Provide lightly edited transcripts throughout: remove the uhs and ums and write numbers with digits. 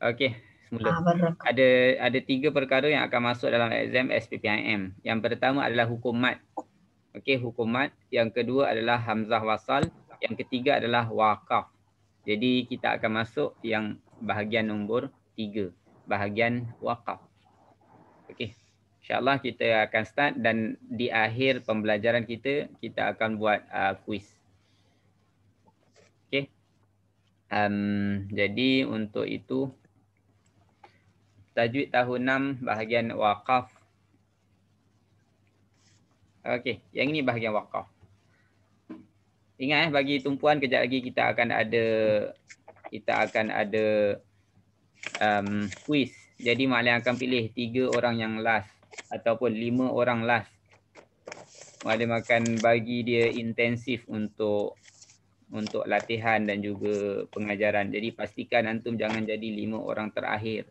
Okey, semula. Barakah. Ada 3 perkara yang akan masuk dalam exam SPPIM. Yang pertama adalah hukum mat. Okey, hukum mat. Yang kedua adalah hamzah wasal. Yang ketiga adalah waqaf. Jadi kita akan masuk yang bahagian nombor 3, bahagian waqaf. Okey. InsyaAllah kita akan start dan di akhir pembelajaran kita akan buat quiz. Okey. Jadi untuk itu tajwid tahun 6 bahagian waqaf. Okey, yang ini bahagian waqaf. Ingat bagi tumpuan kejap lagi kita akan ada quiz. Jadi Maklim akan pilih 3 orang yang last ataupun 5 orang last. Maklim akan bagi dia intensif untuk latihan dan juga pengajaran. Jadi pastikan antum jangan jadi 5 orang terakhir.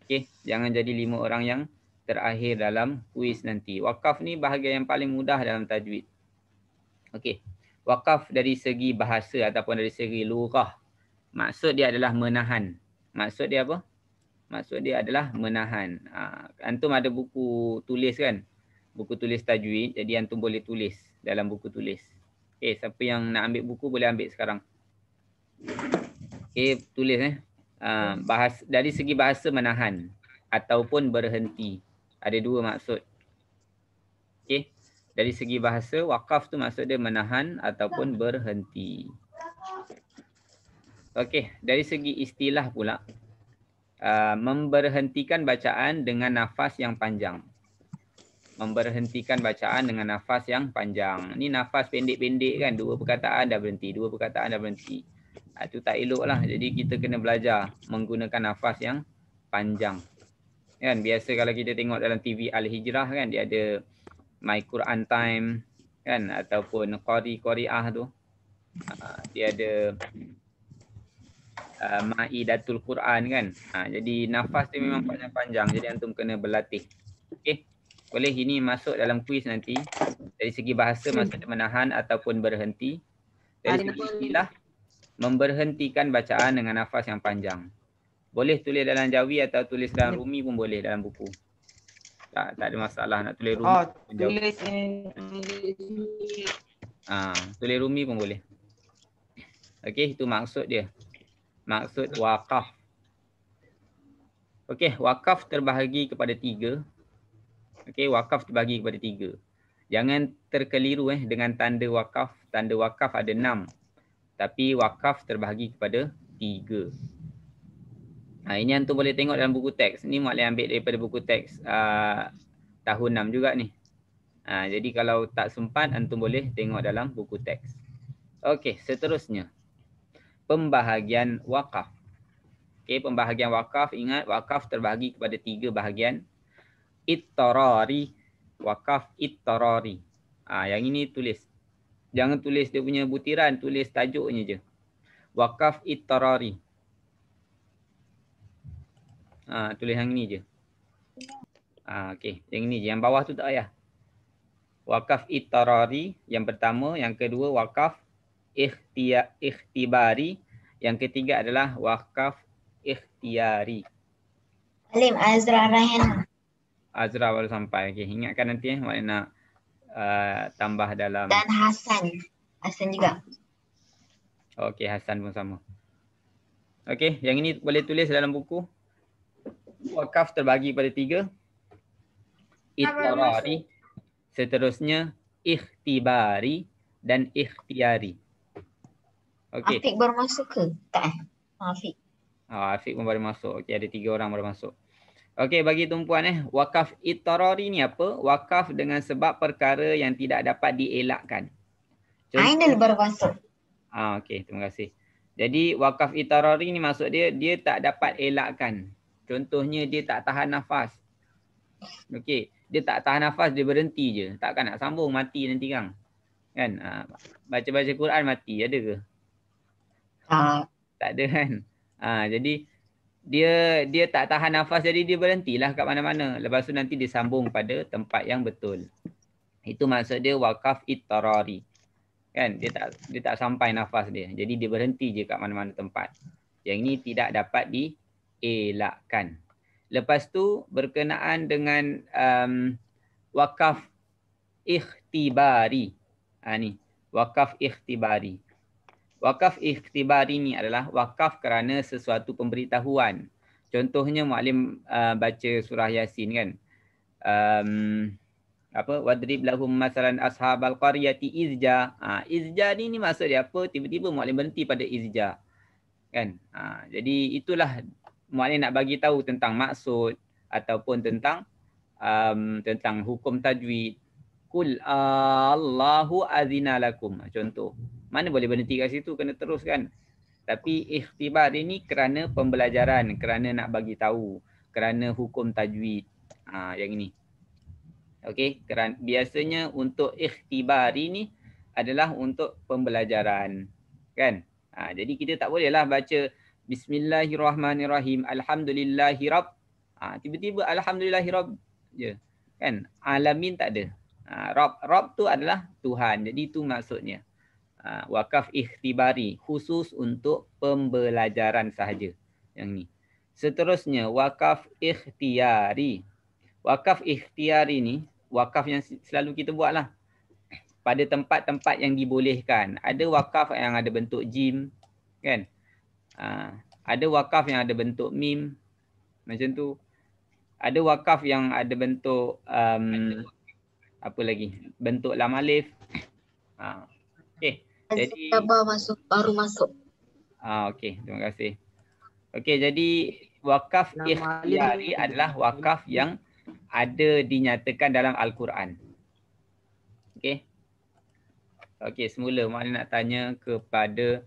Okey, jangan jadi 5 orang yang terakhir dalam kuis nanti. Wakaf ni bahagian yang paling mudah dalam tajwid. Okey. Wakaf dari segi bahasa ataupun dari segi lughah. Maksud dia adalah menahan. Maksud dia apa? Maksud dia adalah menahan. Antum ada buku tulis kan? Buku tulis tajwid. Jadi antum boleh tulis dalam buku tulis. Okey, siapa yang nak ambil buku boleh ambil sekarang. Okey, tulis dari segi bahasa menahan ataupun berhenti. Ada 2 maksud. Okey. Dari segi bahasa, wakaf tu maksud dia menahan ataupun berhenti. Okey, dari segi istilah pula, memberhentikan bacaan dengan nafas yang panjang. Memberhentikan bacaan dengan nafas yang panjang. Ni nafas pendek-pendek kan, 2 perkataan dah berhenti, 2 perkataan dah berhenti. Itu tak elok lah. Jadi kita kena belajar menggunakan nafas yang panjang. Kan biasa kalau kita tengok dalam TV Al-Hijrah kan, dia ada My Quran Time kan, ataupun Qari'ah tu. Dia ada Ma'idatul Quran kan. Jadi nafas dia memang panjang-panjang. Jadi antum kena berlatih. Okey. Boleh ini masuk dalam kuis nanti. Dari segi bahasa maksud menahan ataupun berhenti. Dari segi istilah, memberhentikan bacaan dengan nafas yang panjang. Boleh tulis dalam Jawi atau tulis dalam Rumi pun boleh dalam buku. Tak ada masalah nak tulis Rumi. Tulis tulis Rumi pun boleh. Okey, itu maksud dia. Maksud waqaf. Okey, wakaf terbahagi kepada 3. Okey, wakaf terbahagi kepada 3. Jangan terkeliru dengan tanda wakaf. Tanda wakaf ada 6. Tapi wakaf terbahagi kepada 3. Ini antum boleh tengok dalam buku teks. Ni Maklim ambil daripada buku teks tahun 6 juga ni. Jadi kalau tak sempat, antum boleh tengok dalam buku teks. Okey, seterusnya. Pembahagian wakaf. Okey, pembahagian wakaf, ingat wakaf terbahagi kepada 3 bahagian. Ittarari, wakaf ittarari. Yang ini tulis. Jangan tulis dia punya butiran, tulis tajuknya je. Wakaf ittarari. Tulis yang ini je. Okey, yang ini je. Yang bawah tu tak payah. Wakaf ittarari yang pertama, yang kedua wakaf ikhtibari, yang ketiga adalah wakaf ikhtiyari. Alim Azra Rahena. Azra baru sampai. Okey, ingatkan nanti Maklim nak tambah dalam. Dan Hasan. Hasan juga. Okey, Hasan pun sama. Okey, yang ini boleh tulis dalam buku. Wakaf terbagi pada 3. Ittarari, seterusnya ikhtibari dan ikhtiyari. Okey. Afiq baru masuk ke? Tak Afiq. Afiq pun baru masuk. Okey, ada 3 orang baru masuk. Okey, bagi tumpuan wakaf ittarari ni apa? Wakaf dengan sebab perkara yang tidak dapat dielakkan. Ainul baru masuk. Okey, terima kasih. Jadi wakaf ittarari ni maksud dia tak dapat elakkan. Contohnya dia tak tahan nafas. Okey, dia tak tahan nafas, dia berhenti je. Takkan nak sambung, mati nanti kan. Kan? Baca-baca Quran mati, ada ke? Tak ada kan. Jadi dia tak tahan nafas, jadi dia berhentilah kat mana-mana. Lepas tu nanti dia sambung pada tempat yang betul. Itu maksud dia wakaf ittarari. Kan? Dia tak sampai nafas dia. Jadi dia berhenti je kat mana-mana tempat. Yang ini tidak dapat elakkan. Lepas tu berkenaan dengan wakaf ikhtibari. Ni, wakaf ikhtibari. Wakaf ikhtibari ni adalah wakaf kerana sesuatu pemberitahuan. Contohnya Muallim baca surah Yasin kan. Wadrib lahum masalan ashabal qaryati izja. Izja ni maksud dia apa? Tiba-tiba Muallim berhenti pada izja. Kan? Jadi itulah Muallim nak bagi tahu tentang maksud ataupun tentang hukum tajwid. Qul Allahu azina lakum. Contoh. Mana boleh berhenti kat situ, kena teruskan. Tapi ikhtibar ini kerana pembelajaran, kerana nak bagi tahu, kerana hukum tajwid. Yang ini. Okey, biasanya untuk ikhtibar ini adalah untuk pembelajaran. Kan? Jadi kita tak bolehlah baca Bismillahirrahmanirrahim. Alhamdulillahirab. Tiba-tiba Alhamdulillahirab je. Kan? Alamin tak ada. Rab tu adalah Tuhan. Jadi itu maksudnya. Wakaf ikhtibari khusus untuk pembelajaran sahaja. Yang ni. Seterusnya wakaf ikhtiari. Wakaf ikhtiari ni wakaf yang selalu kita buat lah. Pada tempat-tempat yang dibolehkan. Ada wakaf yang ada bentuk jim. Kan? Ada wakaf yang ada bentuk mim. Macam tu. Ada wakaf yang ada bentuk apa lagi? Bentuk lam alif. Okey. Jadi baru masuk. Okey, terima kasih. Okey, jadi wakaf ikhtiari adalah wakaf yang ada dinyatakan dalam Al-Quran. Okey. Okey, semula Muallim nak tanya kepada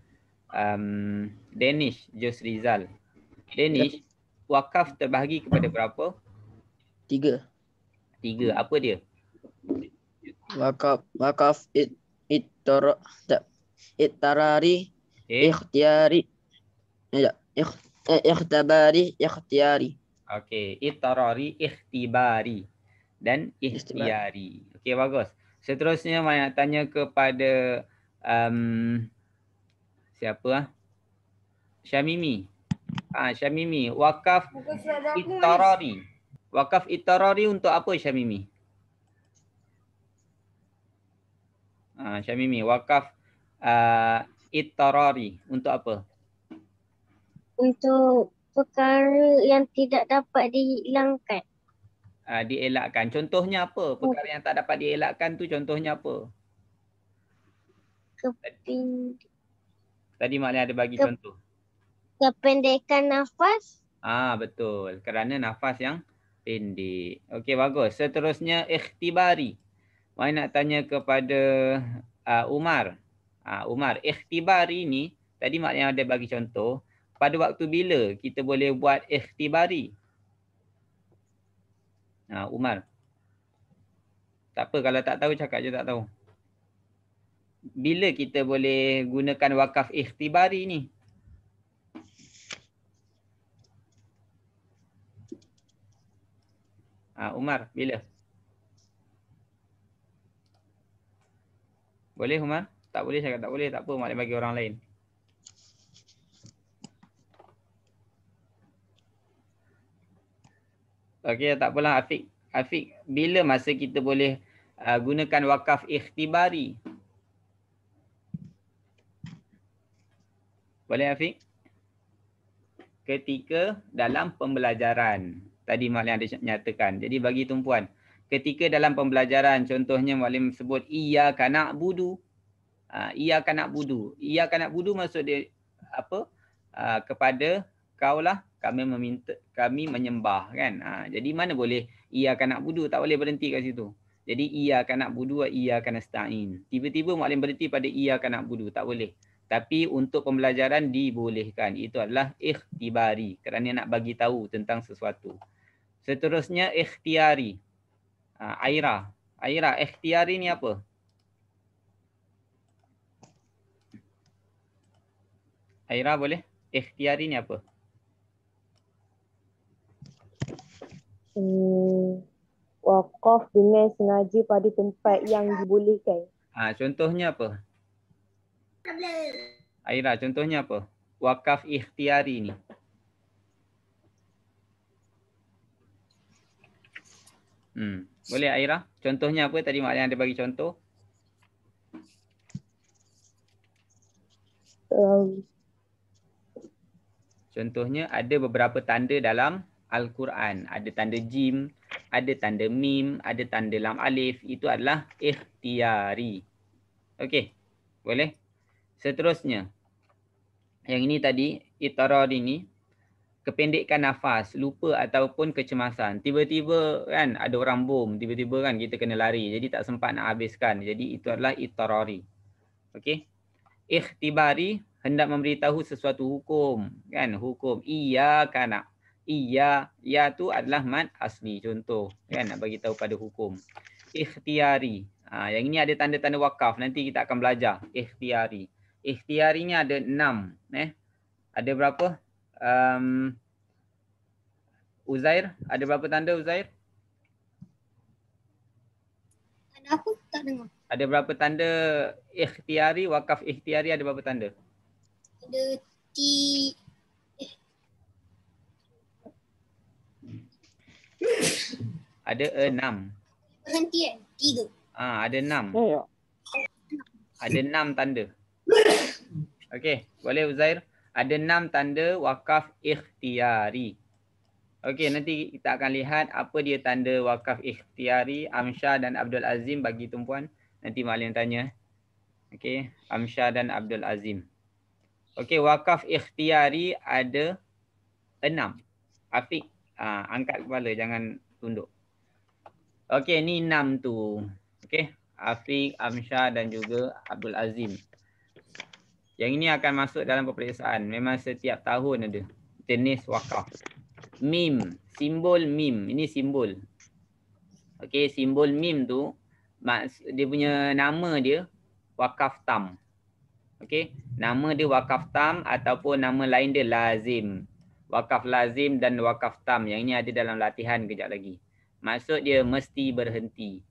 Danish Jos Rizal. Danish, wakaf terbahagi kepada berapa? 3. Apa dia? Wakaf ittarari, ikhtiyari. Ikhtabari, ikhtiyari. Okey, ittarari, ikhtibari dan ikhtiyari. Okey, bagus. Seterusnya saya nak tanya kepada siapa? Syamimi. Syamimi, wakaf ittarari. Wakaf ittarari untuk apa Syamimi? Syamimi, wakaf ittarari untuk apa? Untuk perkara yang tidak dapat dihilangkan. Dielakkan. Contohnya apa? Perkara yang tak dapat dielakkan tu contohnya apa? Tadi Mak Lin ada bagi contoh. Kependekan nafas. Betul. Kerana nafas yang pendek. Okey, bagus. Seterusnya ikhtibari. Mak Lin nak tanya kepada Umar. Umar, ikhtibari ni tadi Mak Lin ada bagi contoh. Pada waktu bila kita boleh buat ikhtibari? Umar. Tak apa, kalau tak tahu cakap je tak tahu. Bila kita boleh gunakan wakaf ikhtibari ni? Umar, bila? Boleh Umar? Tak boleh cakap tak boleh, tak apa, Mak bagi orang lain. Okey, tak apalah Afiq. Afiq, bila masa kita boleh gunakan wakaf ikhtibari? Boleh Afiq? Ketika dalam pembelajaran. Tadi Mak Lin ada nyatakan. Jadi bagi tumpuan. Ketika dalam pembelajaran, contohnya Mak Lin sebut iyyaka na'budu. Iyyaka na'budu. Iyyaka na'budu maksud dia apa? Kepada kaulah kami menyembah kan. Jadi mana boleh iyyaka na'budu, tak boleh berhenti kat situ. Jadi iyyaka na'budu wa iyyaka nasta'in. Tiba-tiba Mak Lin berhenti pada iyyaka na'budu, tak boleh. Tapi untuk pembelajaran dibolehkan. Itu adalah ikhtibari kerana nak bagi tahu tentang sesuatu. Seterusnya ikhtiari. Aira, ikhtiari ni apa? Aira boleh? Ikhtiari ni apa? Wakaf dengan sengaja pada tempat yang dibolehkan. Contohnya apa? Aira, contohnya apa? Wakaf ikhtiari ni. Boleh Aira? Contohnya apa tadi Mak Lian ada bagi contoh? Contohnya ada beberapa tanda dalam Al-Quran. Ada tanda jim, ada tanda mim, ada tanda lam alif. Itu adalah ikhtiyari. Okey. Boleh? Seterusnya. Yang ini tadi, itarari ni. Kependekan nafas, lupa ataupun kecemasan. Tiba-tiba kan ada orang bom. Tiba-tiba kan kita kena lari. Jadi tak sempat nak habiskan. Jadi itu adalah itarari. Okey. Ikhtibari hendak memberitahu sesuatu hukum, kan? Hukum iya kana. Iya, ya tu adalah mad asli contoh, kan? Nak bagi tahu pada hukum. Ikhtiyari. Yang ini ada tanda-tanda wakaf. Nanti kita akan belajar ikhtiyari. Ikhtiyarinya ada 6, Ada berapa? Uzair, ada berapa tanda Uzair? Ada apa? Tak dengar. Ada berapa tanda ikhtiyari, wakaf ikhtiyari ada berapa tanda? Ada Ada 6. berhenti 3. Ada 6. Ya. Ada 6 tanda. Okey, boleh Uzair? Ada 6 tanda wakaf ikhtiyari. Okey, nanti kita akan lihat apa dia tanda wakaf ikhtiyari. Amsyah dan Abdul Azim bagi tumpuan. Nanti Mak Lian tanya. Okey, Amsyah dan Abdul Azim. Okey, wakaf ikhtiyari ada 6. Afiq, angkat kepala, jangan tunduk. Okey, ni 6 tu. Okey, Afiq, Amsyah dan juga Abdul Azim. Yang ini akan masuk dalam peperiksaan. Memang setiap tahun ada jenis wakaf. Mim, simbol mim. Ini simbol. Okey, simbol mim tu dia punya nama dia wakaf tam. Okey, nama dia wakaf tam ataupun nama lain dia lazim. Wakaf lazim dan wakaf tam. Yang ini ada dalam latihan kejap lagi. Maksud dia mesti berhenti.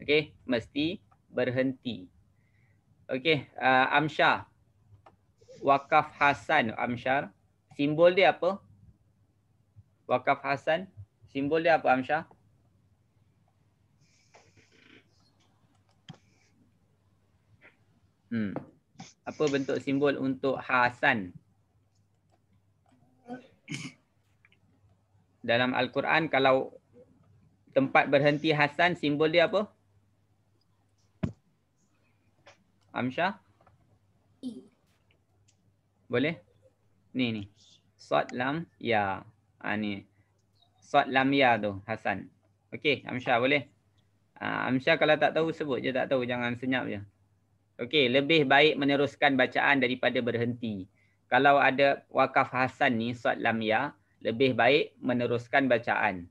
Okey, mesti berhenti. Okey, Amsyar. Wakaf Hasan, Amsyar. Simbol dia apa? Wakaf Hasan. Simbol dia apa Amsyar? Apa bentuk simbol untuk Hasan? Dalam Al-Quran kalau tempat berhenti Hasan, simbol dia apa? Amsyah? Boleh? Ni. Sod lam ya. Ni. Sod lam ya tu Hasan. Okey, Amsyah boleh? Amsyah kalau tak tahu sebut je, tak tahu jangan senyap je. Okey, lebih baik meneruskan bacaan daripada berhenti. Kalau ada wakaf Hasan ni, sod lam ya, lebih baik meneruskan bacaan.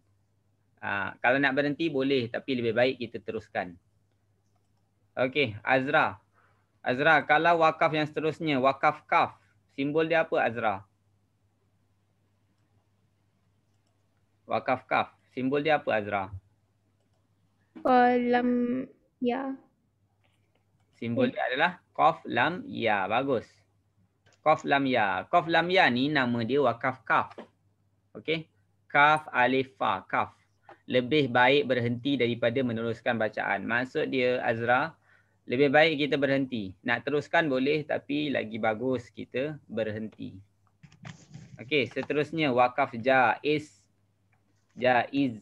Kalau nak berhenti boleh, tapi lebih baik kita teruskan. Okey, Azra. Azra, kalau wakaf yang seterusnya, wakaf kaf, simbol dia apa Azra? Wakaf kaf, simbol dia apa Azra? Lam ya. Simbol dia adalah qaf lam ya. Bagus. Qaf lam ya. Qaf lam ya ni nama dia wakaf kaf. Okey. Kaf alif fa, kaf. Lebih baik berhenti daripada meneruskan bacaan. Maksud dia Azra, lebih baik kita berhenti. Nak teruskan boleh tapi lagi bagus kita berhenti. Okey, seterusnya wakaf jaiz. Jaiz.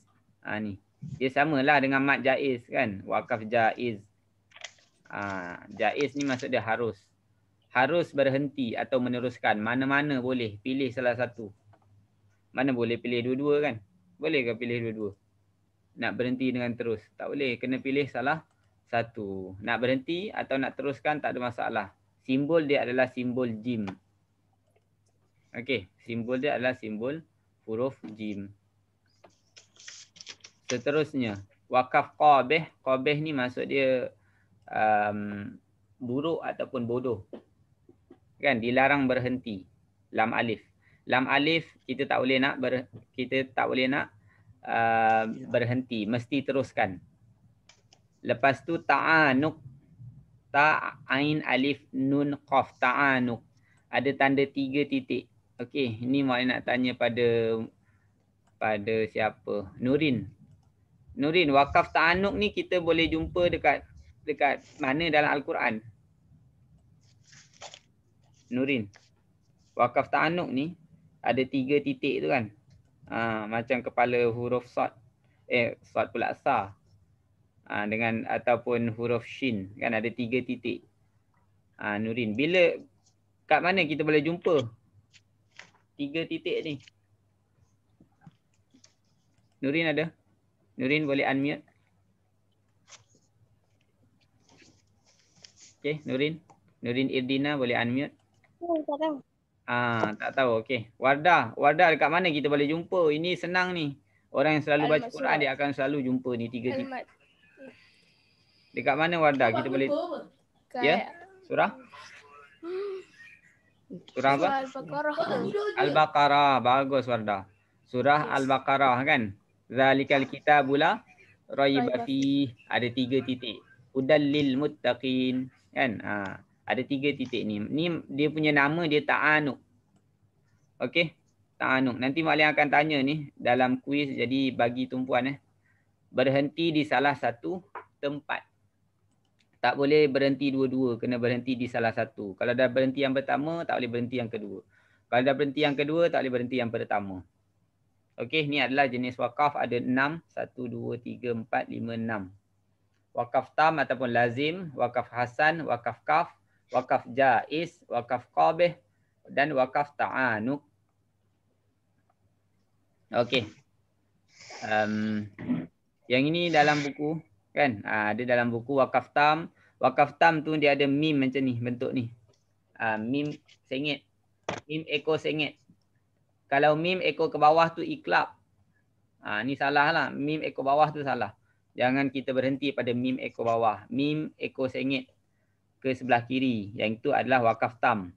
Ni. Dia samalah dengan mad jaiz kan? Wakaf jaiz. Jaiz ni maksud dia harus. Harus berhenti atau meneruskan. Mana-mana boleh. Pilih salah satu. Mana boleh pilih dua-dua kan? Boleh ke pilih dua-dua? Nak berhenti dengan terus? Tak boleh. Kena pilih salah satu. Nak berhenti atau nak teruskan tak ada masalah. Simbol dia adalah simbol jim. Okey. Simbol dia adalah simbol huruf jim. Seterusnya. Wakaf qabih. Qabih ni maksud dia buruk ataupun bodoh. Kan dilarang berhenti. Lam alif. Lam alif kita tak boleh nak berhenti, mesti teruskan. Lepas tu ta'anuk. Ta ain alif nun qaf, ta'anuk. Ada tanda 3 titik. Okey, ini Mak nak tanya pada siapa? Nurin. Nurin, wakaf ta'anuk ni kita boleh jumpa dekat mana dalam Al-Quran? Nurin, wakaf ta'anuk ni ada 3 titik tu kan. Macam kepala huruf sad. Sad pula sa. Dengan ataupun huruf shin kan ada 3 titik. Nurin, kat mana kita boleh jumpa 3 titik ni? Nurin ada? Nurin boleh unmute. Okay, Nurin. Nurin Irdina boleh unmute. Tak tahu. Tak tahu. Okay. Wardah dekat mana kita boleh jumpa? Ini senang ni. Orang yang selalu baca Quran dia akan selalu jumpa ni 3 titik. Dekat mana Wardah kita boleh? Ya? Surah? Surah apa? Al-Baqarah. Bagus Wardah. Surah Al-Baqarah kan? Zalikal kitabul la raiba fihi. Ada 3 titik. Hudal lil muttaqin kan? Ada 3 titik ni. Ni dia punya nama dia ta'anuk. Okey? Ta'anuk. Nanti Mak Lian akan tanya ni dalam kuis, jadi bagi tumpuan berhenti di salah satu tempat. Tak boleh berhenti dua-dua, kena berhenti di salah satu. Kalau dah berhenti yang pertama, tak boleh berhenti yang kedua. Kalau dah berhenti yang kedua, tak boleh berhenti yang pertama. Okey, ni adalah jenis wakaf ada 6. 1, 2, 3, 4, 5, 6. Wakaf tam ataupun lazim, wakaf hasan, wakaf kaf, wakaf jaiz, wakaf qabih dan wakaf ta'anuk. Okey. Yang ini dalam buku kan? Ada dalam buku wakaf tam. Wakaf tam tu dia ada mim macam ni bentuk ni. Mim sengit. Mim ekor sengit. Kalau mim ekor ke bawah tu iklab. Ni salah lah. Mim ekor bawah tu salah. Jangan kita berhenti pada mim ekor bawah. Mim ekor sengit ke sebelah kiri. Yang itu adalah wakaf tam.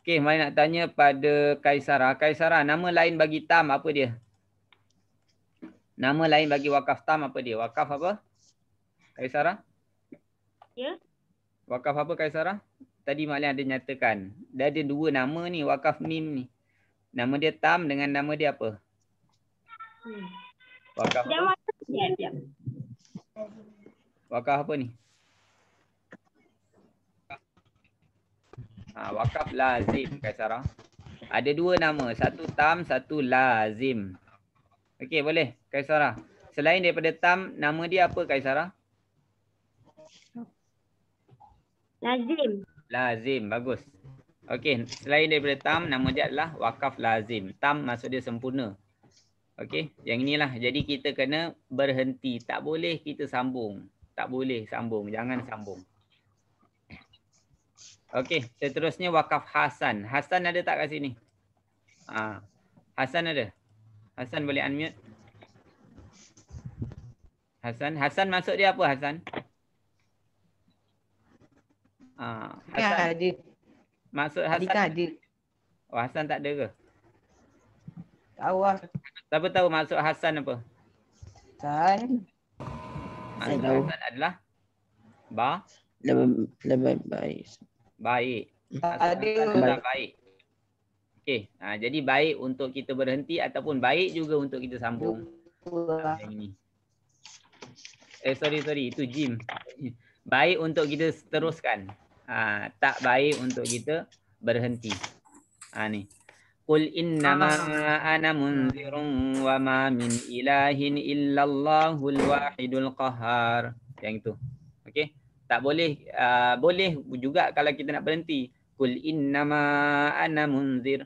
Okey, mari nak tanya pada Kaisara. Kaisara, nama lain bagi tam apa dia? Nama lain bagi wakaf tam apa dia? Wakaf apa? Kaisara? Ya. Wakaf apa Kaisara? Tadi Mak Lian ada nyatakan. Dia ada 2 nama ni, wakaf mim ni. Nama dia tam dengan nama dia apa? Wakaf apa? Wakaf apa ni? Wakaf lazim Kaisara. Ada 2 nama, satu tam, satu lazim. Okey, boleh Kaisara. Selain daripada tam, nama dia apa Kaisara? Lazim. Lazim, bagus. Okey, selain daripada tam, nama dia adalah wakaf lazim. Tam maksud dia sempurna. Okey, yang inilah. Jadi kita kena berhenti. Tak boleh kita sambung. Tak boleh sambung. Jangan sambung. Okey, seterusnya wakaf hasan. Hasan ada tak kat sini? Hasan ada? Hasan boleh unmute? Hasan maksud dia apa Hasan? Hasan ada. Maksud Hasan Ada. Oh, Hasan tak ada ke? Tahu lah. Siapa tahu maksud Hasan apa? Kan. Maksud tahu. Hasan adalah Lebih baik. baik. Ada. Adalah baik. Okey, jadi baik untuk kita berhenti ataupun baik juga untuk kita sambung. Yang ini. Sorry, itu Jim. Baik untuk kita teruskan. Tak baik untuk kita berhenti. Ni. Qul innama ana munzirun wa ma min ilahin illallahul wahidul qahhar. Yang itu. Okey. Tak boleh boleh juga kalau kita nak berhenti. Qul innama ana munzir.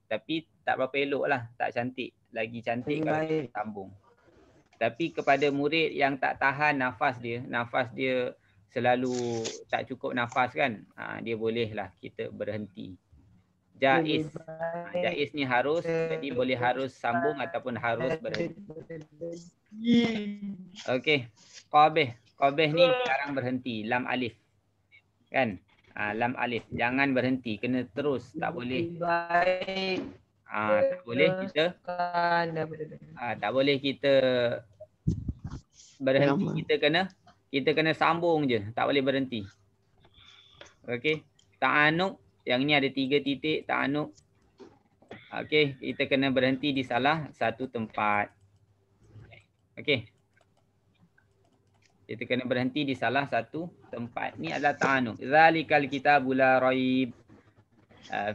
Tapi tak berapa elok lah. Tak cantik. Lagi cantik kalau kita sambung. Tapi kepada murid yang tak tahan nafas dia selalu tak cukup nafas kan, dia bolehlah kita berhenti. Jaiz. Jaiz ni harus, jadi boleh harus sambung ataupun harus berhenti. Okey. Qabih ni sekarang berhenti. Lam alif. Kan? Lam alif. Jangan berhenti. Kena terus. Tak boleh. Baik. Tak boleh kita tak boleh kita berhenti. Kita kena sambung je. Tak boleh berhenti. Okey. Ta'anuk. Yang ni ada 3 titik. Ta'anuk. Okey. Kita kena berhenti di salah satu tempat. Okey. Kita kena berhenti di salah satu tempat. Ni adalah ta'anuk. Zalikal kitabu la raib.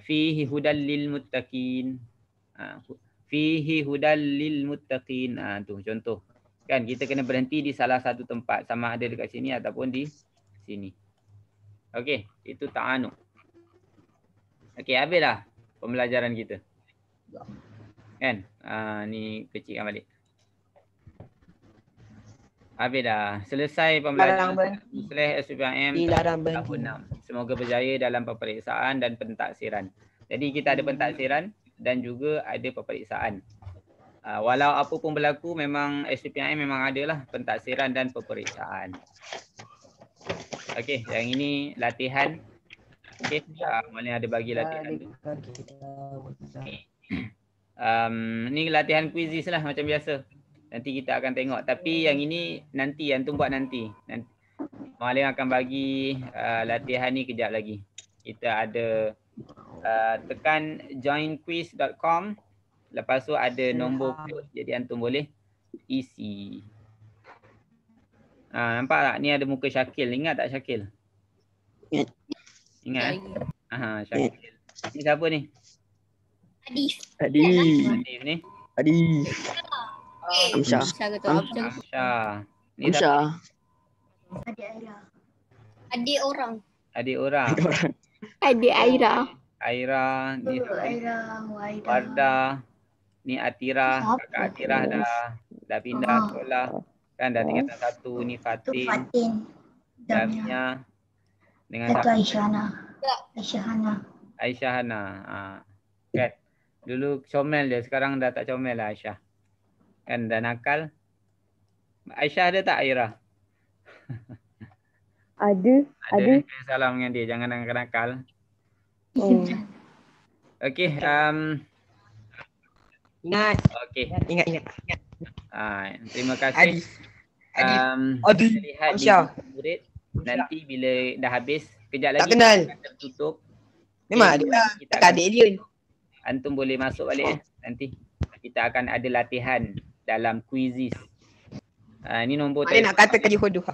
Fihi hudal lil muttaqin. Fihi hudal lil muttaqin. Tu contoh. Kan kita kena berhenti di salah satu tempat. Sama ada dekat sini ataupun di sini. Okey, itu ta'anuk. Okey, habislah pembelajaran kita. Kan? Ni kecilkan balik. Habis dah. Selesai pembelajaran SPM Dilarang tahun 6. Semoga berjaya dalam peperiksaan dan pentaksiran. Jadi kita ada pentaksiran dan juga ada peperiksaan. Walau apa pun berlaku, memang SPM memang adalah pentaksiran dan peperiksaan. Okey, yang ini latihan. Okey, mana ada bagi latihan tu. Ni latihan quizzes lah macam biasa. Nanti kita akan tengok. Tapi yang ini nanti, antum buat nanti. Malim akan bagi latihan ni kejap lagi. Kita ada tekan joinquiz.com. Lepas tu ada nombor kod. Jadi antum boleh isi. Nampak tak? Ni ada muka Syakil. Ingat tak Syakil? Ingat? Syakil. Ni siapa ni? Adif ni. Amsyah. Amsyah. Ni Amsyah. Adik orang. Adik orang. Adik Aira. Aira. Ni Wardah. Ni Atira. Kakak Atira dah pindah sekolah. Kan dah tingkatan 1. Ni Fatin. Damia. Dengan Aisyah Hana. Kan. Dulu comel dia. Sekarang dah tak comel lah Aisyah. Kan dah nakal. Aisyah ada tak Aira? Ada. Salam dengan dia. Jangan nakal-nakal. Okey. Ingat. Okey. Ingat. Terima kasih. Adi. Lihat di Amsyah. murid. Nanti bila dah habis. Kejap lagi Tak kenal. akan tertutup. Memang Okay, ada. kita Tak adik dia. Antum boleh masuk balik nanti. Kita akan ada latihan dalam quizzes. Ini nombor Mana nak kata kerja hodoh.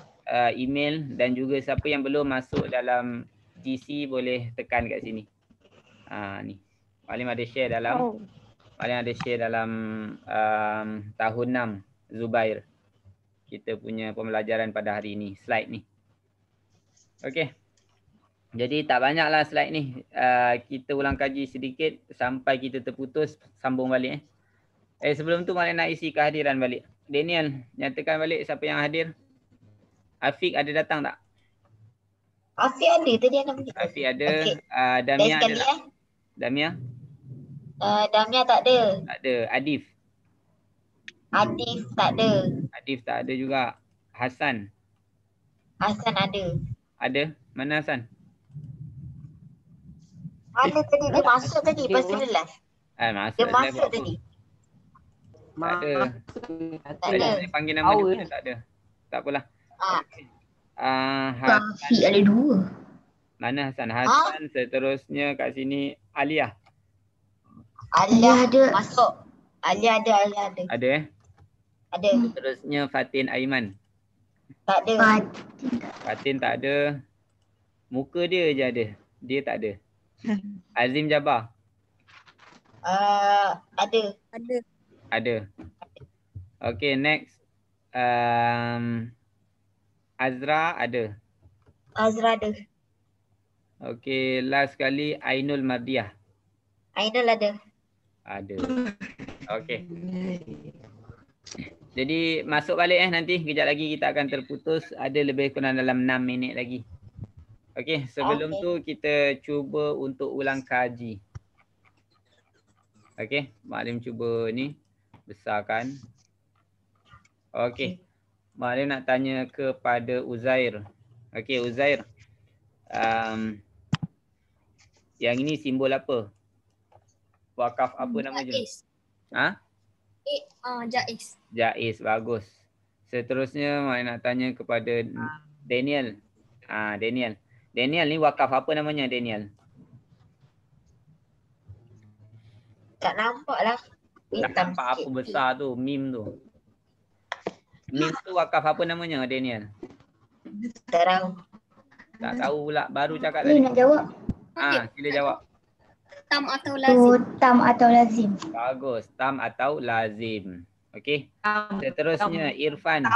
email dan juga siapa yang belum masuk dalam GC boleh tekan kat sini. Ni. Malim ada share dalam tahun 6 Zubair. Kita punya pembelajaran pada hari ini. Slide ni. Okey. Jadi tak banyaklah slide ni. Kita ulang kaji sedikit sampai kita terputus, sambung balik. Sebelum tu Malim nak isi kehadiran balik. Daniel, nyatakan balik siapa yang hadir. Afiq ada datang tak? Afiq ada tadi anak pergi. Afiq ada. Okey. Damia ada sekali tak? Damia? Damia tak ada. Tak ada. Adif? Adif tak ada. Adif tak ada juga. Hasan? Hasan ada. Ada? Mana Hasan? Ada tadi dia masuk tadi personal live. Masuk. Dia masuk tadi. Tak ada. Tak ada. Saya panggil nama Power. dia tak ada. Tak apalah. Afiq ada dua. Mana Hasan? Hasan seterusnya kat sini Alia. Alia ada. Masuk. Alia ada. Ada Ada. Seterusnya Fatin Aiman. Tak ada. Fatin tak ada. Muka dia je ada. Dia tak ada. Azim Jabar. Ada. Ada. Okay, next. Azra ada. Azra ada. Okay, last sekali Ainul Mardiah. Ainul ada. Ada. Okay. Jadi masuk balik nanti. Kejap lagi kita akan terputus. Ada lebih kurang dalam 6 minit lagi. Okay, sebelum tu kita cuba untuk ulang kaji. Okay, Maklim cuba ni. Besarkan. Okay. Maklim nak tanya kepada Uzair. Okay, Uzair. Yang ini simbol apa? Wakaf apa nama je? Jaiz. Jaiz, bagus. Seterusnya Maklim nak tanya kepada Daniel. Daniel. Daniel ni wakaf apa namanya Daniel? Tak nampak lah. Tak nampak apa besar tu, meme tu. Mim tu wakaf apa namanya Daniel? Tak tahu. Tak tahu pula, baru cakap Ni tadi. nak jawab. Sila jawab. Tam atau Tu lazim. tam atau lazim. Bagus, tam atau lazim. Okey. Seterusnya Irfan.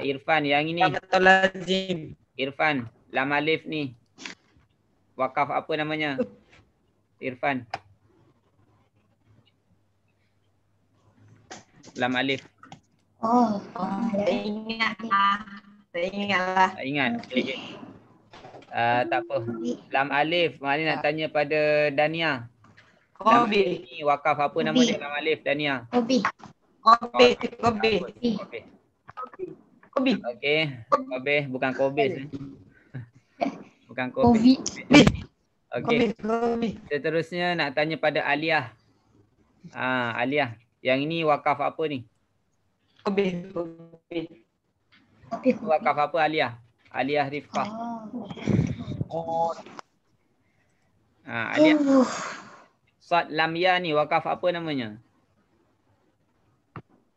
Irfan yang ini. Atau lazim. Irfan, lam alif ni. Wakaf apa namanya? Irfan. Lam alif. Oh. Tak ingat lah. Tak ingat lah. Tak ingat. Okay. Tak apa. Lam alif. Maknanya nak tanya pada Dania. Lam Kobe. alif ni wakaf apa nama dia lam alif Dania? Kobi. Kobe. Kobe. Kobe. Kobe. Okey. Kobe bukan Kobe. Bukan Kobe. Kobi. Okey. Kobe. Seterusnya nak tanya pada Aliyah. Aliyah. Yang ini wakaf apa ni? Kobe. Kobe. Kobi. Wakaf apa Aliyah? Aliyah Rifqah. Oh. Aliyah. Sad lam ya ni wakaf apa namanya?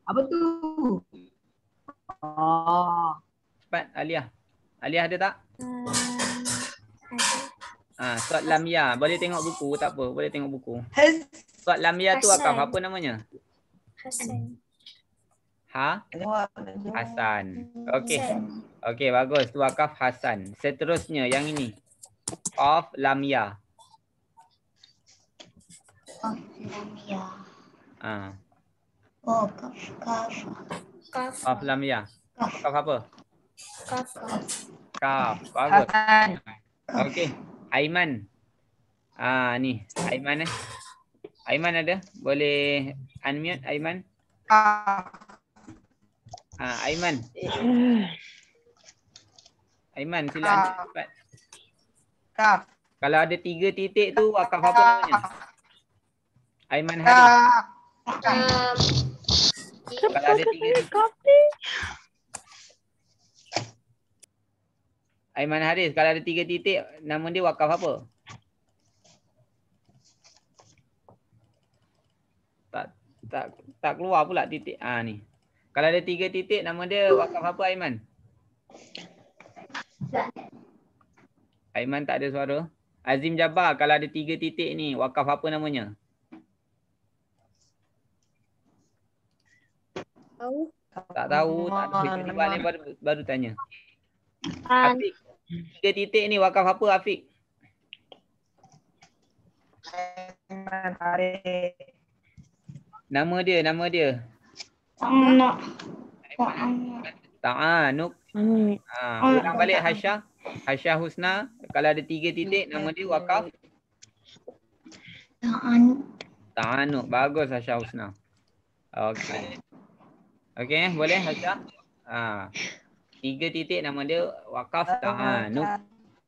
Apa tu? Oh. Cepat Aliyah. Aliyah ada tak? Sad lam ya. Boleh tengok buku tak apa. Boleh tengok buku. Sad lam ya tu wakaf apa namanya? Hasan. Hasan. Okey. Okey, bagus. Tu wakaf Hasan. Seterusnya yang ini. Qaf lam ya. Kaf lam ya. Oh, kaf. Qaf lam ya. Wakaf apa? Kaf. Kaf. Bagus. Hasan. Okey. Aiman. Ni. Aiman Aiman ada? Boleh unmute Aiman? Aiman. Aiman sila unmute cepat. Kaf. Kalau ada 3 titik tu wakaf apa namanya? Aiman Haris. Kalau ada 3 titik. Aiman Haris, kalau ada 3 titik nama dia wakaf apa? Tak keluar pula titik. Ni. Kalau ada 3 titik nama dia wakaf apa Aiman? Aiman tak ada suara. Azim Jabbar, kalau ada 3 titik ni wakaf apa namanya? Tahu. Tak tahu, tak tahu. Tiba-tiba ni baru tanya. An. Afiq, 3 titik ni wakaf apa Afiq? Nama dia. Ta'anuk. Ulang balik Hasyah. Hasyah Husna. Kalau ada 3 titik nama dia wakaf. Ta'anuk. Bagus Hasyah Husna. Okey. Okey, boleh Hasyah? 3 titik nama dia wakaf ta'anuk.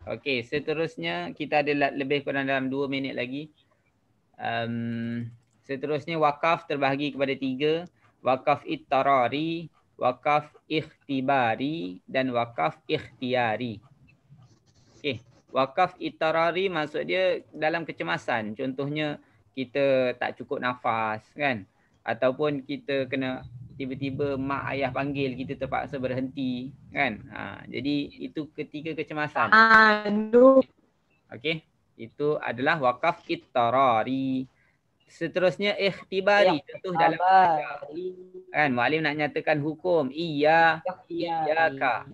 Okey, seterusnya kita ada lebih kurang dalam 2 minit lagi. Seterusnya wakaf terbahagi kepada 3. Wakaf ittarari, wakaf ikhtibari dan wakaf ikhtiari. Okey, wakaf ittarari maksud dia dalam kecemasan. Contohnya kita tak cukup nafas kan? Ataupun kita kena tiba-tiba mak ayah panggil, kita terpaksa berhenti kan? Jadi itu ketika kecemasan. Okey, itu adalah wakaf ittarari. Seterusnya ikhtibari, contoh dalam belajar. Kan muallim nak nyatakan hukum iyyaka.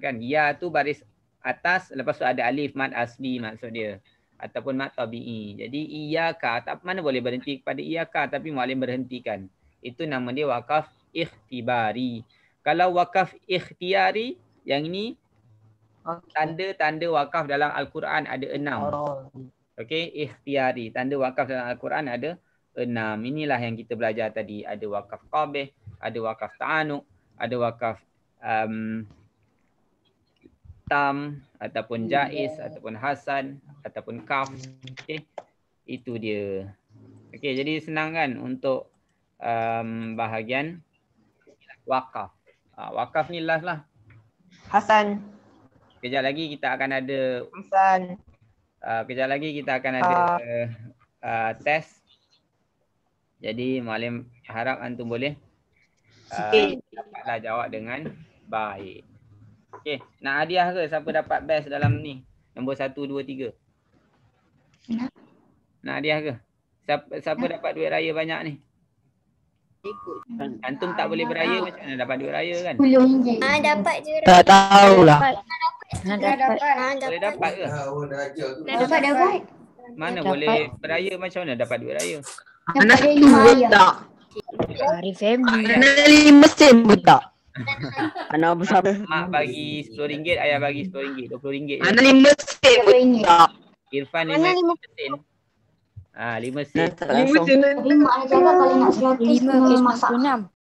Kan ya tu baris atas, lepas tu ada alif mad asli maksud dia ataupun mad tabi'i. Jadi iyyaka tak mana boleh berhenti kepada iyyaka tapi muallim berhentikan. Itu nama dia wakaf ikhtibari. Kalau wakaf ikhtiari yang ini tanda-tanda wakaf dalam Al-Quran ada 6. Okey, ikhtiari. Tanda wakaf dalam Al-Quran ada 6. Inilah yang kita belajar tadi. Ada wakaf qabih, ada wakaf ta'anuk, ada wakaf tam ataupun jaiz ataupun hasan ataupun kaf. Okey. Itu dia. Okey, jadi senang kan untuk bahagian wakaf. Wakaf ni last lah. Hasan. Kejap lagi kita akan ada Hasan. Kejap lagi kita akan ada test. Jadi muallim harap antum boleh Dapatlah jawab dengan baik. Okey, nak hadiah ke siapa dapat best dalam ni? Nombor 1, 2, 3. Nak hadiah ke? Siapa dapat duit raya banyak ni? Antum tak boleh beraya, macam mana dapat duit raya kan? RM10. Dapat je. Tak tahulah. Boleh dapat ke? Dapat. Mana boleh beraya, macam mana dapat duit raya? Anak Dapat tu 5 ayam. tak. Hari family. Anak 5 sen pun tak. Anak besar. Mak bagi RM10, ayah bagi RM10, RM20 je. Anak 5 sen pun tak. Irfan Mana 5 sen. 5 sen. Tak langsung. Tapi mak nak cakap kalau nak 100 kena masak.